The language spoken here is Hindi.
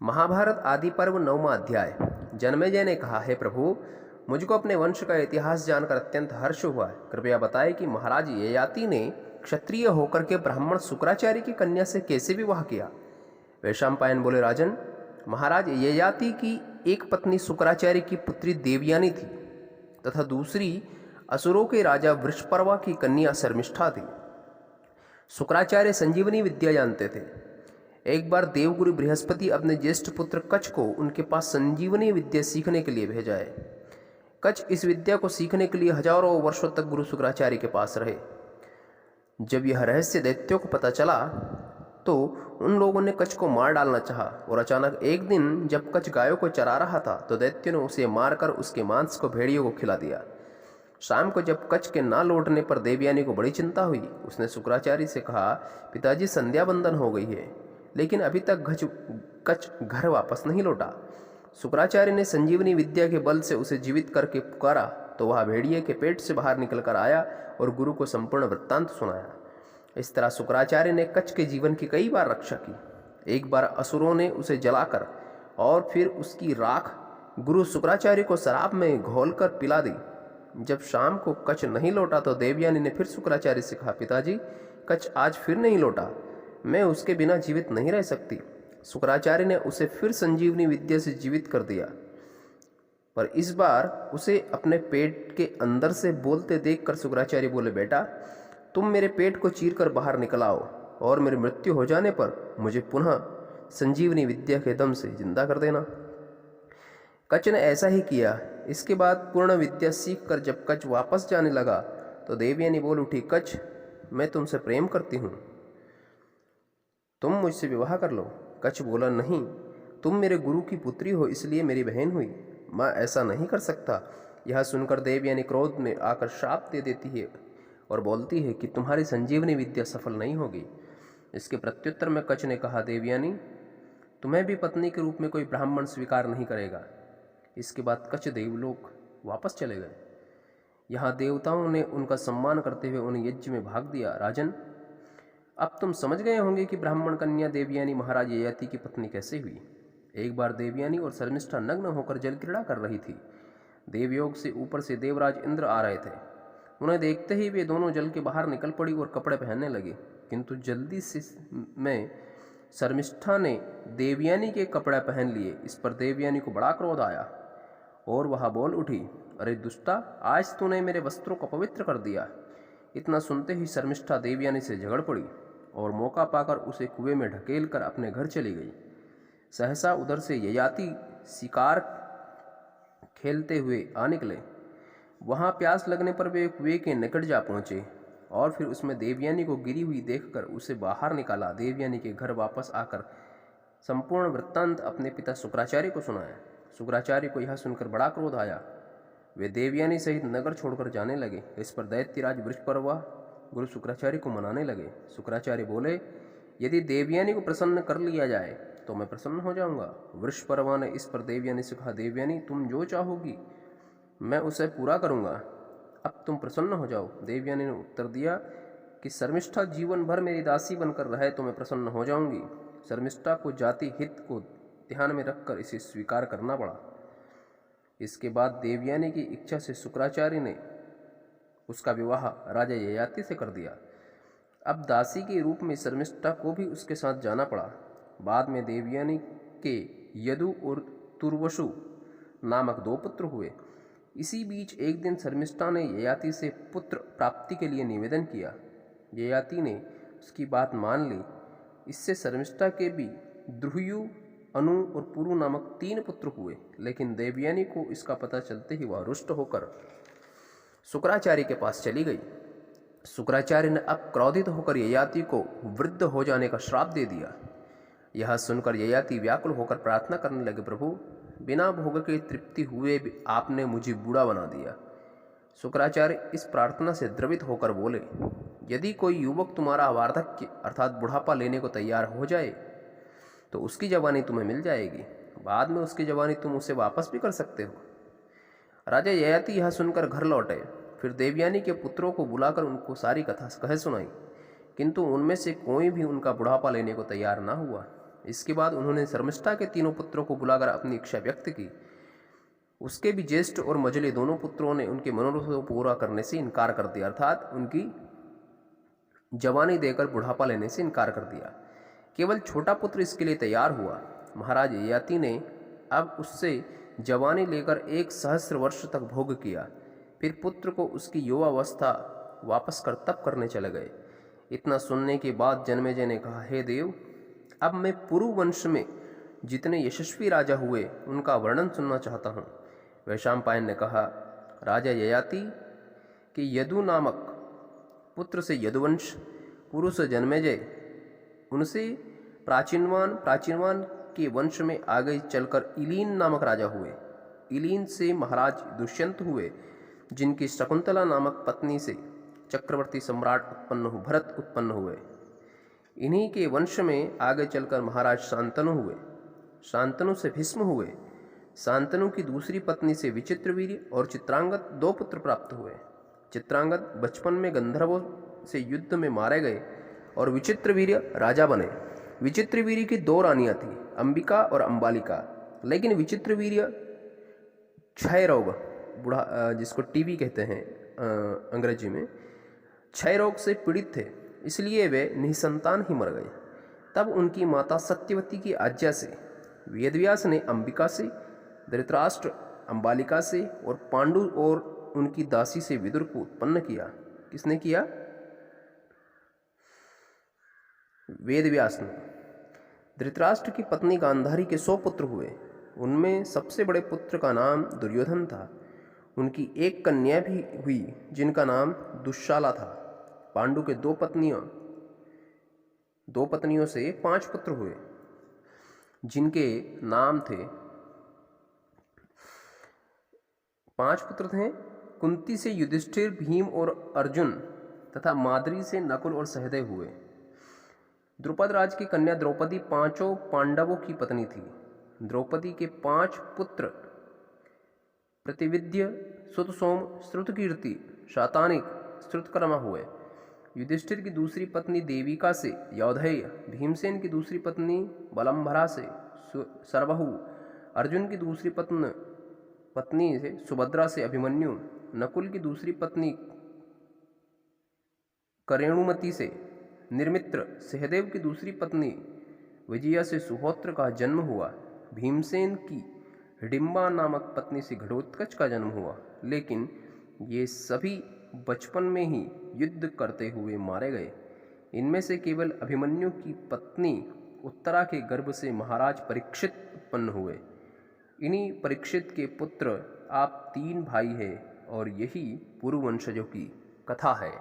महाभारत आदि पर्व 9वां अध्याय। जन्मेजय ने कहा, हे प्रभु, मुझको अपने वंश का इतिहास जानकर अत्यंत हर्ष हुआ है। कृपया बताएं कि महाराज ययाति ने क्षत्रिय होकर के ब्राह्मण शुक्राचार्य की कन्या से कैसे विवाह किया। वैशंपायन बोले, राजन, महाराज ययाति की एक पत्नी शुक्राचार्य की पुत्री देवयानी थी तथा दूसरी असुरों के राजा वृषपर्वा की कन्या शर्मिष्ठा थी। शुक्राचार्य संजीवनी विद्या जानते थे। एक बार देवगुरु बृहस्पति अपने ज्येष्ठ पुत्र कच को उनके पास संजीवनी विद्या सीखने के लिए भेजा है। कच इस विद्या को सीखने के लिए हजारों वर्षों तक गुरु शुक्राचार्य के पास रहे। जब यह रहस्य दैत्यों को पता चला तो उन लोगों ने कच को मार डालना चाहा, और अचानक एक दिन जब कच गायों को चरा रहा था तो दैत्यों ने उसे मारकर उसके मांस को भेड़ियों को खिला दिया। शाम को जब कच के ना लौटने पर देवयानी को बड़ी चिंता हुई। उसने शुक्राचार्य से कहा, पिताजी, संध्या बंदन हो गई है, लेकिन अभी तक कच घर वापस नहीं लौटा। शुक्राचार्य ने संजीवनी विद्या के बल से उसे जीवित करके पुकारा तो वह भेड़िए के पेट से बाहर निकलकर आया और गुरु को संपूर्ण वृत्तांत सुनाया। इस तरह शुक्राचार्य ने कच के जीवन की कई बार रक्षा की। एक बार असुरों ने उसे जलाकर और फिर उसकी राख गुरु शुक्राचार्य को शराब में घोलकर पिला दी। जब शाम को कच नहीं लौटा तो देवयानी ने फिर शुक्राचार्य से कहा, पिताजी, कच आज फिर नहीं लौटा, मैं उसके बिना जीवित नहीं रह सकती। शुक्राचार्य ने उसे फिर संजीवनी विद्या से जीवित कर दिया, पर इस बार उसे अपने पेट के अंदर से बोलते देखकर शुक्राचार्य बोले, बेटा, तुम मेरे पेट को चीरकर बाहर निकल आओ और मेरी मृत्यु हो जाने पर मुझे पुनः संजीवनी विद्या के दम से जिंदा कर देना। कच ने ऐसा ही किया। इसके बाद पूर्ण विद्या सीखकर जब कच वापस जाने लगा तो देवयानी बोल उठी, कच, मैं तुमसे प्रेम करती हूँ, तुम मुझसे विवाह कर लो। कच बोला, नहीं, तुम मेरे गुरु की पुत्री हो, इसलिए मेरी बहन हुई। मैं ऐसा नहीं कर सकता। यह सुनकर देवयानी क्रोध में आकर शाप दे देती है और बोलती है कि तुम्हारी संजीवनी विद्या सफल नहीं होगी। इसके प्रत्युत्तर में कच ने कहा, देवयानी, तुम्हें भी पत्नी के रूप में कोई ब्राह्मण स्वीकार नहीं करेगा। इसके बाद कच देवलोक वापस चले गए। यहाँ देवताओं ने उनका सम्मान करते हुए उन्हें यज्ञ में भाग दिया। राजन, अब तुम समझ गए होंगे कि ब्राह्मण कन्या देवयानी महाराज ययाति की पत्नी कैसे हुई। एक बार देवयानी और शर्मिष्ठा नग्न होकर जल क्रीड़ा कर रही थी। देवयोग से ऊपर से देवराज इंद्र आ रहे थे। उन्हें देखते ही वे दोनों जल के बाहर निकल पड़ी और कपड़े पहनने लगे, किंतु जल्दी से में शर्मिष्ठा ने देवयानी के कपड़े पहन लिए। इस पर देवयानी को बड़ा क्रोध आया और वह बोल उठी, अरे दुष्टा, आज तूने मेरे वस्त्रों को पवित्र कर दिया। इतना सुनते ही शर्मिष्ठा देवयानी से झगड़ पड़ी और मौका पाकर उसे कुएं में ढकेल कर अपने घर चली गई। सहसा उधर से ययाति शिकार खेलते हुए आ निकले। वहां प्यास लगने पर वे कुएं के निकट जा पहुंचे और फिर उसमें देवयानी को गिरी हुई देखकर उसे बाहर निकाला। देवयानी के घर वापस आकर संपूर्ण वृत्तांत अपने पिता शुक्राचार्य को सुनाया। शुक्राचार्य को यह सुनकर बड़ा क्रोध आया। वे देवयानी सहित नगर छोड़कर जाने लगे। इस पर दैत्यराज वृषपर्वा गुरु शुक्राचार्य को मनाने लगे। शुक्राचार्य बोले, यदि देवयानी को प्रसन्न कर लिया जाए तो मैं प्रसन्न हो जाऊंगा। वृषपर्वा ने इस पर देवयानी से कहा, देवयानी, तुम जो चाहोगी मैं उसे पूरा करूंगा, अब तुम प्रसन्न हो जाओ। देवयानी ने उत्तर दिया कि शर्मिष्ठा जीवन भर मेरी दासी बनकर रहे तो मैं प्रसन्न हो जाऊंगी। शर्मिष्ठा को जाति हित को ध्यान में रखकर इसे स्वीकार करना पड़ा। इसके बाद देवयानी की इच्छा से शुक्राचार्य ने उसका विवाह राजा ययाति से कर दिया। अब दासी के रूप में शर्मिष्ठा को भी उसके साथ जाना पड़ा। बाद में देवयानी के यदु और तुर्वसु नामक 2 पुत्र हुए। इसी बीच एक दिन शर्मिष्ठा ने ययाति से पुत्र प्राप्ति के लिए निवेदन किया। ययाति ने उसकी बात मान ली। इससे शर्मिष्ठा के भी द्रुह्यु, अनु और पुरु नामक 3 पुत्र हुए। लेकिन देवयानी को इसका पता चलते ही वह रुष्ट होकर शुक्राचार्य के पास चली गई। शुक्राचार्य ने अब क्रोधित होकर ययाति को वृद्ध हो जाने का श्राप दे दिया। यह सुनकर ययाति व्याकुल होकर प्रार्थना करने लगे, प्रभु, बिना भोग के तृप्ति हुए भी आपने मुझे बूढ़ा बना दिया। शुक्राचार्य इस प्रार्थना से द्रवित होकर बोले, यदि कोई युवक तुम्हारा वार्धक्य अर्थात बुढ़ापा लेने को तैयार हो जाए तो उसकी जवानी तुम्हें मिल जाएगी। बाद में उसकी जवानी तुम उसे वापस भी कर सकते हो। राजा ययाति यह सुनकर घर लौटे। फिर देवयानी के पुत्रों को बुलाकर उनको सारी कथा कह सुनाई, किंतु उनमें से कोई भी उनका बुढ़ापा लेने को तैयार ना हुआ। इसके बाद उन्होंने शर्मिष्ठा के तीनों पुत्रों को बुलाकर अपनी इच्छा व्यक्त की। उसके भी ज्येष्ठ और मझले दोनों पुत्रों ने उनके मनोरथ को पूरा करने से इनकार कर दिया, अर्थात उनकी जवानी देकर बुढ़ापा लेने से इनकार कर दिया। केवल छोटा पुत्र इसके लिए तैयार हुआ। महाराज ययाति ने अब उससे जवानी लेकर 1 सहस्र वर्ष तक भोग किया। फिर पुत्र को उसकी युवावस्था वापस कर तप करने चले गए। इतना सुनने के बाद जन्मेजय ने कहा, हे देव, अब मैं पुरु वंश में जितने यशस्वी राजा हुए उनका वर्णन सुनना चाहता हूँ। वैशंपायन ने कहा, राजा ययाति के यदु नामक पुत्र से यदुवंश, पुरुष जन्मेजय उनसे प्राचीनवान के वंश में आगे चलकर इलीन नामक राजा हुए। इलीन से महाराज दुष्यंत हुए, जिनकी शकुंतला नामक पत्नी से चक्रवर्ती सम्राट भरत उत्पन्न हुए। इन्हीं के वंश में आगे चलकर महाराज शांतनु हुए। शांतनु से भीष्म हुए। शांतनु की दूसरी पत्नी से विचित्रवीर्य और चित्रांगद 2 पुत्र प्राप्त हुए। चित्रांगद बचपन में गंधर्वों से युद्ध में मारे गए और विचित्रवीर्य राजा बने। विचित्रवीर्य की 2 रानियां थीं, अंबिका और अंबालिका। लेकिन विचित्रवीर्य क्षय रोग, जिसको टीबी कहते हैं अंग्रेजी में, क्षय रोग से पीड़ित थे, इसलिए वे निसंतान ही मर गए। तब उनकी माता सत्यवती की आज्ञा से वेदव्यास ने अंबिका से, धृतराष्ट्र अंबालिका से और पांडु और उनकी दासी से विदुर को उत्पन्न किया। किसने किया? वेदव्यास ने। धृतराष्ट्र की पत्नी गांधारी के 100 पुत्र हुए। उनमें सबसे बड़े पुत्र का नाम दुर्योधन था। उनकी एक कन्या भी हुई जिनका नाम दुश्शाला था। पांडु के 2 पत्नियों से 5 पुत्र हुए जिनके नाम थे, 5 पुत्र थे। कुंती से युधिष्ठिर, भीम और अर्जुन तथा माद्री से नकुल और सहदेव हुए। द्रुपद राज की कन्या द्रौपदी 5 पांडवों की पत्नी थी। द्रौपदी के 5 पुत्र प्रतिविद्य, सुतसोम, श्रुतकीर्ति, शातानिक, श्रुतकर्मा हुए। युधिष्ठिर की दूसरी पत्नी देविका से यौधेय, भीमसेन की दूसरी पत्नी बलम्भरा से सर्वहु, अर्जुन की दूसरी पत्नी से सुभद्रा से अभिमन्यु, नकुल की दूसरी पत्नी करेणुमति से निर्मित्र, सहदेव की दूसरी पत्नी विजया से सुहोत्र का जन्म हुआ। भीमसेन की हिडिंबा नामक पत्नी से घटोत्कच का जन्म हुआ। लेकिन ये सभी बचपन में ही युद्ध करते हुए मारे गए। इनमें से केवल अभिमन्यु की पत्नी उत्तरा के गर्भ से महाराज परीक्षित उत्पन्न हुए। इन्हीं परीक्षित के पुत्र आप 3 भाई हैं और यही पुरुवंशजों की कथा है।